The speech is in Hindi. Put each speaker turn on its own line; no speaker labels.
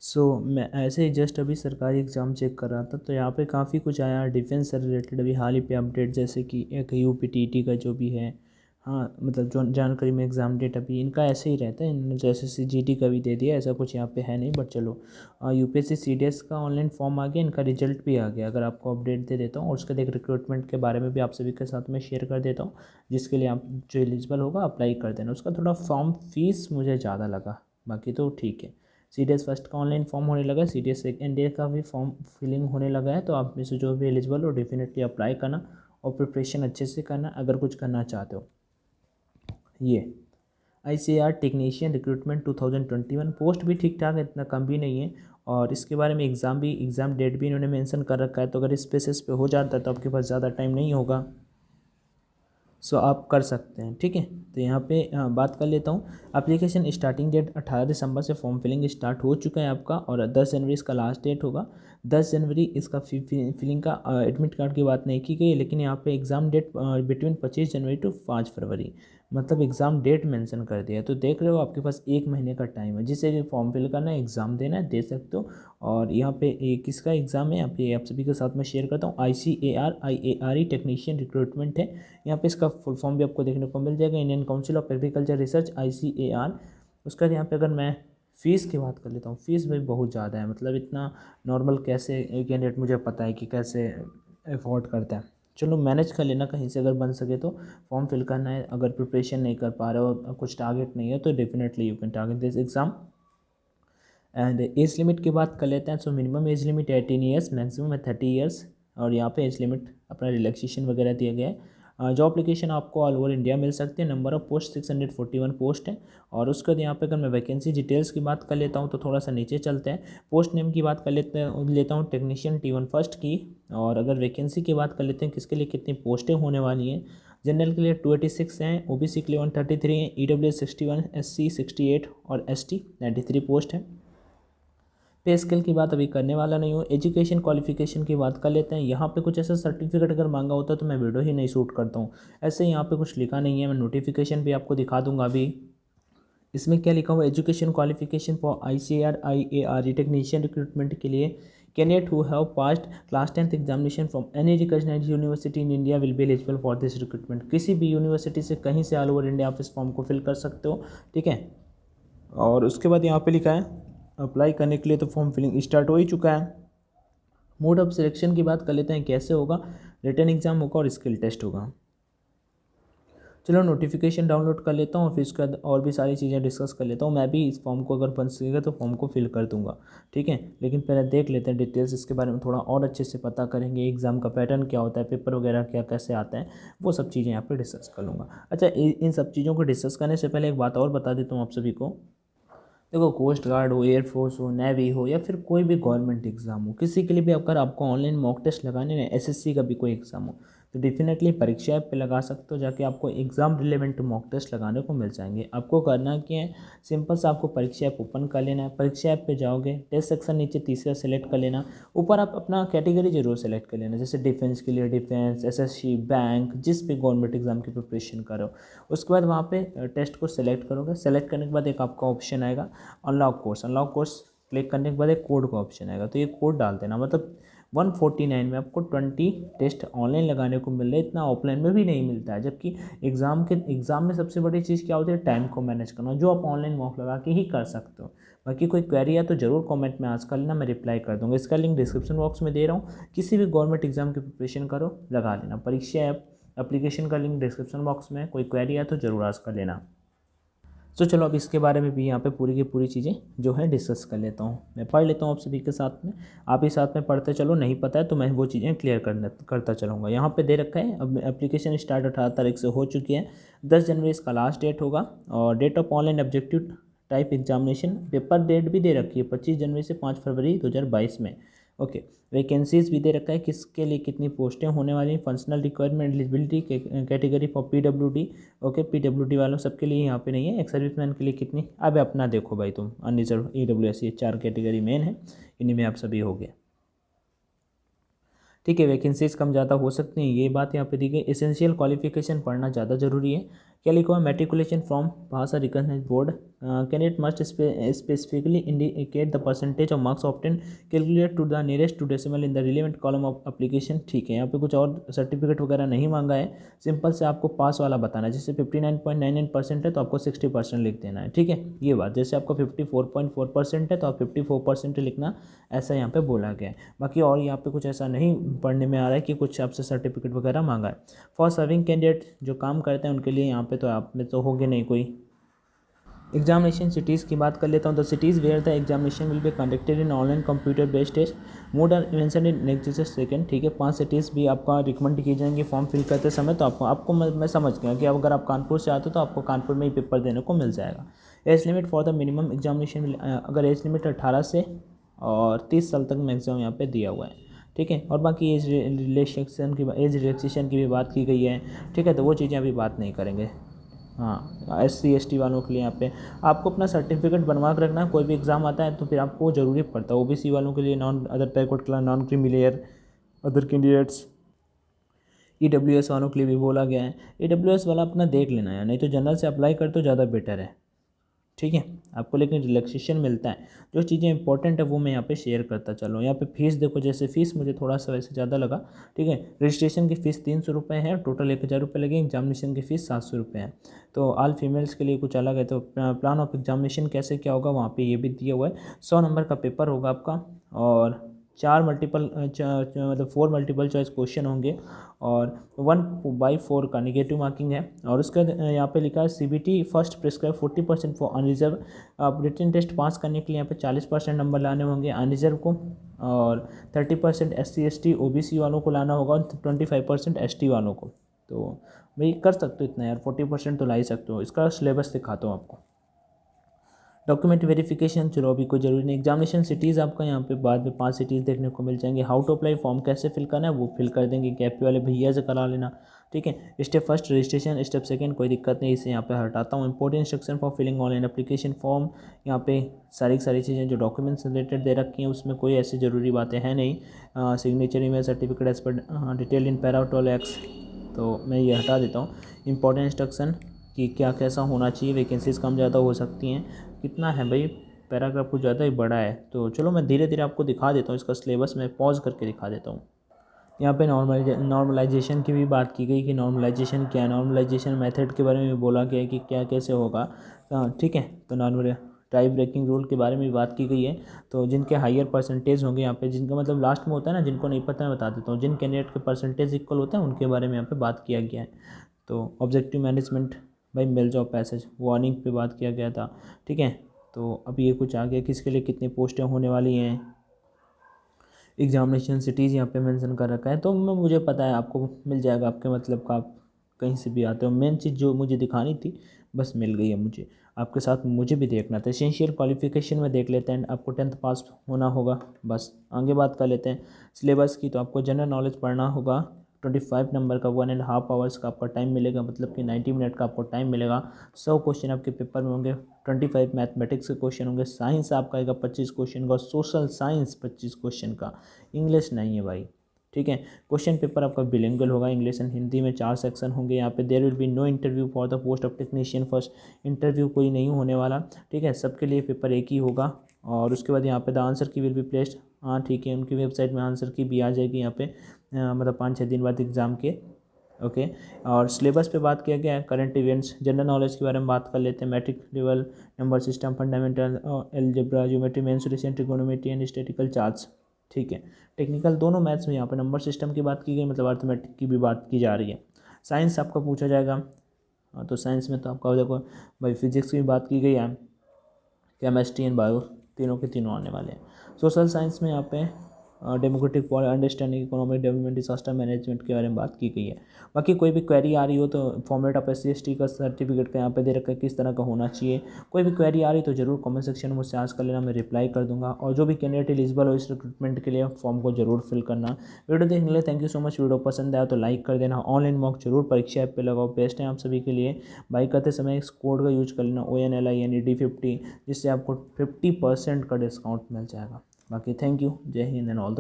मैं ऐसे ही जस्ट अभी सरकारी एग्ज़ाम चेक कर रहा था, तो यहाँ पे काफ़ी कुछ आया डिफेंस से रिलेटेड अभी हाल ही पे अपडेट, जैसे कि एक यूपीटीटी का जो भी है। हाँ, मतलब जो जानकारी में एग्ज़ाम डेट अभी इनका ऐसे ही रहता है, इन्होंने जैसे सीजीटी का भी दे दिया, ऐसा कुछ यहाँ पे है नहीं, बट चलो। यूपीएससी सीडीएस का ऑनलाइन फॉर्म आ गया, इनका रिजल्ट भी आ गया, अगर आपको अपडेट दे देता हूँ, और उसके एक रिक्रूटमेंट के बारे में भी आप सभी के साथ में शेयर कर देता हूँ, जिसके लिए आप जो एलिजिबल होगा अप्लाई कर देना। उसका थोड़ा फॉर्म फीस मुझे ज़्यादा लगा, बाकी तो ठीक है। सीडीएस फर्स्ट का ऑनलाइन फॉर्म होने लगा है, सीडीएस सेकेंड डे का भी फॉर्म फिलिंग होने लगा है, तो आप में से जो भी एलिजिबल हो डेफिनेटली अप्लाई करना और प्रिपरेशन अच्छे से करना अगर कुछ करना चाहते हो। ये ICAR टेक्नीशियन रिक्रूटमेंट 2021 पोस्ट भी ठीक ठाक है, इतना कम भी नहीं है, और इसके बारे में एग्ज़ाम डेट भी इन्होंने मेंशन कर रखा है, तो अगर इस बेसिस पे हो जाता है तो आपके पास ज़्यादा टाइम नहीं होगा, आप कर सकते हैं। ठीक है, तो यहाँ पे बात कर लेता हूँ। एप्लीकेशन स्टार्टिंग डेट 18 दिसंबर से फॉर्म फिलिंग स्टार्ट हो चुका है आपका, और 10 जनवरी इसका लास्ट डेट होगा। 10 जनवरी इसका फिलिंग का एडमिट कार्ड की बात नहीं की गई है, लेकिन यहाँ पे एग्ज़ाम डेट बिटवीन 25 जनवरी टू 5 फरवरी, मतलब एग्ज़ाम डेट मेंशन कर दिया है। तो देख रहे हो आपके पास 1 महीने का टाइम है, जिसे भी फॉर्म फिल करना है, एग्ज़ाम देना है, दे सकते हो। और यहाँ पे किसका एग्ज़ाम है, यहाँ पे आप सभी के साथ में शेयर करता हूँ। ICAR टेक्नीशियन रिक्रूटमेंट है। यहाँ पे इसका फुल फॉर्म भी आपको देखने को मिल जाएगा, Indian council of agriculture research, ICAR। उसका यहाँ पे अगर मैं फ़ीस की बात कर लेता हूँ, फ़ीस भाई बहुत ज़्यादा है, मतलब इतना नॉर्मल कैसे कैंडिडेट मुझे पता है कि कैसे अफोर्ड करता है। चलो मैनेज कर लेना कहीं से अगर बन सके तो, फॉर्म फिल करना है, अगर प्रिपरेशन नहीं कर पा रहे हो, कुछ टारगेट नहीं है, तो definitely you can target this exam. And age limit की बात कर लेते हैं। So minimum age limit 18 years, maximum है 30 ईयर्स, और यहाँ पे एज लिमिट अपना रिलैक्सेशन वगैरह दिया गया है। जॉब एप्लीकेशन आपको ऑल ओवर इंडिया मिल सकती है। नंबर ऑफ पोस्ट 641 पोस्ट है। और उसके बाद यहाँ पे अगर मैं वैकेंसी डिटेल्स की बात कर लेता हूँ तो थोड़ा सा नीचे चलते हैं। पोस्ट नेम की बात कर लेता हूँ टेक्नीशियन T1 फर्स्ट की। और अगर वैकेंसी की बात कर लेते हैं किसके लिए कितनी पोस्टें होने वाली हैं। जनरल के लिए 286 हैं, OBC के लिए 133 हैं, EWS 61, SC 68 और ST 93 पोस्ट है। पे स्केल की बात अभी करने वाला नहीं हूँ। एजुकेशन क्वालिफिकेशन की बात कर लेते हैं। यहाँ पे कुछ ऐसा सर्टिफिकेट अगर मांगा होता तो मैं वीडियो ही नहीं शूट करता हूँ। ऐसे यहाँ पे कुछ लिखा नहीं है, मैं नोटिफिकेशन भी आपको दिखा दूंगा अभी। इसमें क्या लिखा हुआ, education qualification for ICAR technician recruitment के लिए candidate who have passed class 10th examination from any recognised university in India will be eligible for this recruitment. किसी भी यूनिवर्सिटी से कहीं से ऑल ओवर इंडिया आप इस फॉर्म को फिल कर सकते हो। ठीक है, और उसके बाद यहाँ पे लिखा है अप्लाई करने के लिए, तो फॉर्म फिलिंग स्टार्ट हो ही चुका है। मोड ऑफ सिलेक्शन की बात कर लेते हैं, कैसे होगा, रिटन एग्जाम होगा और स्किल टेस्ट होगा। चलो नोटिफिकेशन डाउनलोड कर लेता हूँ और फिर उसके बाद और भी सारी चीज़ें डिस्कस कर लेता हूँ। मैं भी इस फॉर्म को अगर बन सकेगा तो फॉर्म को फिल कर दूंगा। ठीक है, लेकिन पहले देख लेते हैं डिटेल्स, इसके बारे में थोड़ा और अच्छे से पता करेंगे, एग्ज़ाम का पैटर्न क्या होता है, पेपर वगैरह क्या कैसे आता है, वो सब चीज़ें यहाँ पर डिस्कस कर लूँगा। अच्छा, इन सब चीज़ों को डिस्कस करने से पहले एक बात और बता देता हूँ आप सभी को। देखो, कोस्ट गार्ड हो, एयरफोर्स हो, नेवी हो, या फिर कोई भी गवर्नमेंट एग्ज़ाम हो, किसी के लिए भी अगर आपको ऑनलाइन मॉक टेस्ट लगाने हैं, SSC का भी कोई एग्ज़ाम हो, तो डेफिनेटली परीक्षा ऐप पे लगा सकते हो जाके, आपको एग्ज़ाम रिलेवेंट मॉक टेस्ट लगाने को मिल जाएंगे। आपको करना क्या है, सिंपल सा आपको परीक्षा ऐप ओपन कर लेना है। परीक्षा ऐप पे जाओगे, टेस्ट सेक्शन नीचे तीसरा सेलेक्ट कर लेना। ऊपर आप अपना कैटेगरी जरूर सेलेक्ट कर लेना, जैसे डिफेंस के लिए डिफेंस, SSC, बैंक, जिस भी गवर्नमेंट एग्ज़ाम की प्रिपरेशन करो। उसके बाद वहाँ पे टेस्ट को सेलेक्ट करोगे। सेलेक्ट करने के बाद एक आपका ऑप्शन आएगा अनलॉक कोर्स क्लिक करने के बाद एक कोड का ऑप्शन आएगा, तो ये कोड डाल देना। मतलब 149 में आपको 20 टेस्ट ऑनलाइन लगाने को मिल रहा है, इतना ऑफलाइन में भी नहीं मिलता है। जबकि एग्ज़ाम में सबसे बड़ी चीज़ क्या होती है, टाइम को मैनेज करना, जो आप ऑनलाइन मॉक लगा के ही कर सकते हो। बाकी कोई क्वेरी है तो ज़रूर कमेंट में आज कर लेना, मैं रिप्लाई कर दूंगा। इसका लिंक डिस्क्रिप्शन बॉक्स में दे रहा हूँ। किसी भी गवर्नमेंट एग्जाम की प्रिपरेशन करो, लगा लेना। परीक्षा ऐप एप्लीकेशन का लिंक डिस्क्रिप्शन बॉक्स में, कोई क्वेरी है तो ज़रूर आज कर लेना। तो चलो अब इसके बारे में भी यहाँ पे पूरी की पूरी चीज़ें जो है डिस्कस कर लेता हूँ। मैं पढ़ लेता हूँ आप सभी के साथ में, आप ही साथ में पढ़ते चलो। नहीं पता है तो मैं वो चीज़ें क्लियर करता चलूँगा। यहाँ पे दे रखा है, अब एप्लीकेशन स्टार्ट 18 तारीख से हो चुकी है। 10 जनवरी इसका लास्ट डेट होगा। और date of online objective type examination, paper date भी दे रखी है 25 जनवरी से 5 फरवरी 2022 में। ओके, वैकेंसीज भी दे रखा है किसके लिए कितनी पोस्टें होने वाली हैं। Functional requirement eligibility category for PWD। Okay, PWD वालों सबके लिए यहाँ पे नहीं है। एक सर्विसमैन के लिए कितनी, अब अपना देखो भाई तुम, अनरिजर्व EWS, ये 4 कैटेगरी मेन है, इन्हीं में आप सभी हो गए। ठीक है, वैकेंसीज कम ज़्यादा हो सकती हैं, ये बात यहाँ पे दी गई। एसेंशियल क्वालिफिकेशन पढ़ना ज़्यादा जरूरी है। क्या लिखा हुआ, मेट्रिकुलेशन फ्रॉम भाषा recognised board, candidate must specifically indicate the percentage of marks obtain calculate to the nearest two decimal in the relevant column of application. ठीक है, यहाँ पे कुछ और सर्टिफिकेट वगैरह नहीं मांगा है, सिंपल से आपको पास वाला बताना है। जैसे 59.99% है तो आपको 60% लिख देना है। ठीक है, ये बात। जैसे आपको 54.4% है तो आप 54% लिखना, ऐसा यहाँ पे बोला गया है। बाकी और यहाँ पे कुछ ऐसा नहीं पढ़ने में आ रहा है कि कुछ आपसे सर्टिफिकेट वगैरह मांगा है। फॉर सर्विंग कैंडिडेट जो काम करते हैं उनके लिए यहाँ पे तो आप में तो होगे नहीं कोई। एग्जामिनेशन सिटीज़ की बात कर लेता हूँ। The cities where the examination will be conducted in online computer based test mode are mention in next second. ठीक है, 5 सिटीज़ भी आपका रिकमेंड की जाएंगी फॉर्म फिल करते समय। तो आपको मैं समझ गया कि अगर आप कानपुर से आते हो तो आपको कानपुर में ही पेपर देने को मिल जाएगा। Age limit for the minimum examination, अगर एज लिमिट 18 से और 30 साल तक मैक्सिमम यहाँ पे दिया हुआ है। ठीक है, और बाकी एज रिलैक्सेशन की भी बात की गई है। ठीक है, तो वो चीज़ें अभी बात नहीं करेंगे। हाँ, SC ST वालों के लिए यहाँ पे आपको अपना सर्टिफिकेट बनवा कर रखना। कोई भी एग्ज़ाम आता है तो फिर आपको ज़रूरी पड़ता है। OBC वालों के लिए none other backward class, non creamy layer, other candidates, EWS वालों के लिए भी बोला गया है। EWS वाला अपना देख लेना है, नहीं तो जनरल से अप्लाई कर तो ज़्यादा बेटर है। ठीक है, आपको लेकिन रिलैक्सेशन मिलता है। जो चीज़ें इंपॉर्टेंट है वो मैं यहाँ पे शेयर करता चलूँ। यहाँ पे फीस देखो, जैसे फीस मुझे थोड़ा सा वैसे ज़्यादा लगा। ठीक है, रजिस्ट्रेशन की फ़ीस 300 रुपये है, टोटल 1000 रुपये लगेंगे। एग्जामिनेशन की फ़ीस 700 रुपये है। तो ऑल फीमेल्स के लिए कुछ अलग है। तो प्लान ऑफ एग्जामिनेशन कैसे क्या होगा वहाँ पर ये भी दिया हुआ है। 100 नंबर का पेपर होगा आपका, और 4 मल्टीपल चॉइस क्वेश्चन होंगे, और 1/4 का निगेटिव मार्किंग है। और उसका यहाँ पे लिखा है CBT first prescribe 40% for unreserve. आप रिटन टेस्ट पास करने के लिए यहाँ पे 40% नंबर लाने होंगे अनरिजर्व को, और 30% SC ST OBC वालों को लाना होगा, और 25% ST वालों को। तो भाई कर सकते हो इतना यार, 40% तो ला ही सकते हो। इसका सिलेबस दिखाता हूँ आपको। डॉक्यूमेंट वेरिफिकेशन चलो अभी कोई जरूरी नहीं। एग्जामिनेशन सिटीज़ आपका यहाँ पे बाद में 5 सिटीज़ देखने को मिल जाएंगे। हाउ टू अप्लाई फॉर्म कैसे फिल करना है वो फिल कर देंगे, कैपी वाले भैया से करा लेना। ठीक है, step first registration, step second कोई दिक्कत नहीं, इसे यहाँ पे हटाता हूँ। Important instruction for filling online application form, यहाँ पे सारी चीज़ें जो डॉक्यूमेंट्स रिलेटेड दे रखी हैं उसमें कोई ऐसी ज़रूरी बातें हैं नहीं। Signature email certificate as per detail in पैराटोल एक्स, तो मैं ये हटा देता हूँ। इंपॉर्टेंट इंस्ट्रक्शन कि क्या कैसा होना चाहिए, वैकेंसीज कम ज़्यादा हो सकती हैं। कितना है भाई, पैराग्राफ कुछ ज़्यादा ही बड़ा है, तो चलो मैं धीरे धीरे आपको दिखा देता हूँ इसका सिलेबस। मैं पॉज करके दिखा देता हूँ। यहाँ पे नॉर्मलाइजेशन की भी बात की गई कि नॉर्मलाइजेशन क्या है। नॉर्मलाइजेशन मेथड के बारे में भी बोला गया है कि क्या कैसे होगा। ठीक है, तो नॉर्मल टाइप ब्रेकिंग रूल के बारे में भी बात की गई है। तो जिनके हायर परसेंटेज होंगे यहाँ पे, जिनका मतलब लास्ट में होता है ना, जिनको नहीं पता मैं बता देता हूँ, जिन कैंडिडेट के परसेंटेज इक्वल होते हैं उनके बारे में यहाँ पे बात किया गया है। तो ऑब्जेक्टिव मैनेजमेंट भाई, मिल जाओ पैसेज, वार्निंग पे बात किया गया था। ठीक है, तो अभी ये कुछ आ गया, किसके लिए कितनी पोस्टें होने वाली हैं। एग्जामिनेशन सिटीज़ यहाँ पे मेंशन कर रखा है, तो मुझे पता है आपको मिल जाएगा, आपके मतलब का आप कहीं से भी आते हो। मेन चीज़ जो मुझे दिखानी थी बस मिल गई है मुझे, आपके साथ मुझे भी देखना था। एसेंशियल क्वालिफिकेशन में देख लेते हैं, आपको 10th पास होना होगा, बस आगे बात कर लेते हैं सिलेबस की। तो आपको जनरल नॉलेज पढ़ना होगा, 25 नंबर का 1.5 आवर्स का आपका टाइम मिलेगा, मतलब कि 90 मिनट का आपको टाइम मिलेगा। 100 क्वेश्चन आपके पेपर में होंगे। 25 मैथमेटिक्स के क्वेश्चन होंगे। साइंस आपका आएगा 25 क्वेश्चन का, सोशल साइंस 25 क्वेश्चन का। इंग्लिश नहीं है भाई। ठीक है, क्वेश्चन पेपर आपका बिलिंगुअल होगा, इंग्लिश एंड हिंदी में 4 सेक्शन होंगे। यहाँ पे there will be no interview for the post of technician first, interview कोई नहीं होने वाला। ठीक है, सबके लिए पेपर एक ही होगा। और उसके बाद यहाँ पे द आंसर की विल बी प्लेस्ड, हाँ ठीक है, उनकी वेबसाइट में आंसर की भी आ जाएगी यहाँ पे, मतलब 5-6 दिन बाद एग्ज़ाम के। ओके, और सिलेबस पे बात किया गया है। करंट इवेंट्स, जनरल नॉलेज के बारे में बात कर लेते हैं। Matric level, number system, fundamental, algebra, geometry, mensuration, trigonometry and statical charts. ठीक है, टेक्निकल दोनों मैथ्स में यहाँ पे नंबर सिस्टम की बात की गई, मतलब अर्थमेटिक की भी बात की जा रही है। साइंस आपका पूछा जाएगा, तो साइंस में तो आपका देखो भाई फिजिक्स की बात की गई है, केमिस्ट्री एंड बायो तीनों के तीनों आने वाले हैं। सोशल साइंस में यहाँ पे democratic understanding, economic development, disaster management के बारे में बात की गई है। बाकी कोई भी क्वेरी आ रही हो तो फॉर्मेट ऑफ SC ST का सर्टिफिकेट का यहाँ पे दे रखा है, किस तरह का होना चाहिए। कोई भी क्वेरी आ रही तो जरूर कमेंट सेक्शन में मुझसे आस्क कर लेना, मैं रिप्लाई कर दूंगा। और जो भी कैंडिडेट एलिजिबल हो इस रिक्रूटमेंट के लिए फॉर्म को जरूर फिल करना। वीडियो देखने के लिए thank you so much. Video पसंद आया तो लाइक कर देना। ऑनलाइन मॉक जरूर परीक्षा ऐप पे लगाओ, बेस्ट है आप सभी के लिए। बाई करते समय इस कोड का यूज कर लेना, ONLINED50, जिससे आपको 50% का डिस्काउंट मिल जाएगा। बाकी थैंक यू, जय हिंद एंड ऑल द